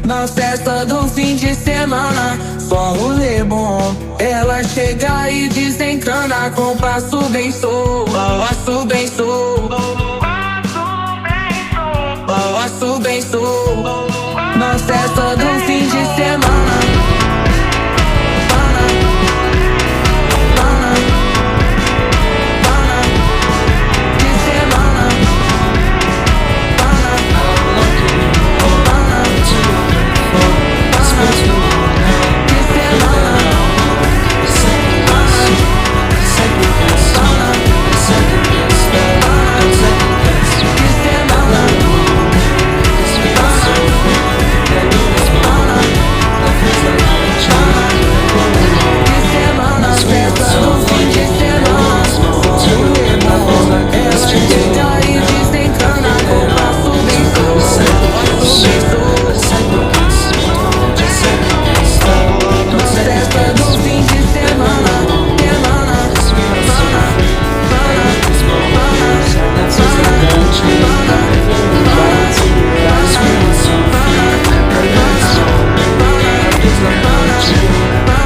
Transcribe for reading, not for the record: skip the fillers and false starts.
Na festa do fim de semana, só um rolê bom. Ela chega e desencana com passo bem solto, passo bem solto, passo bem solto. Na festa do fim de semana.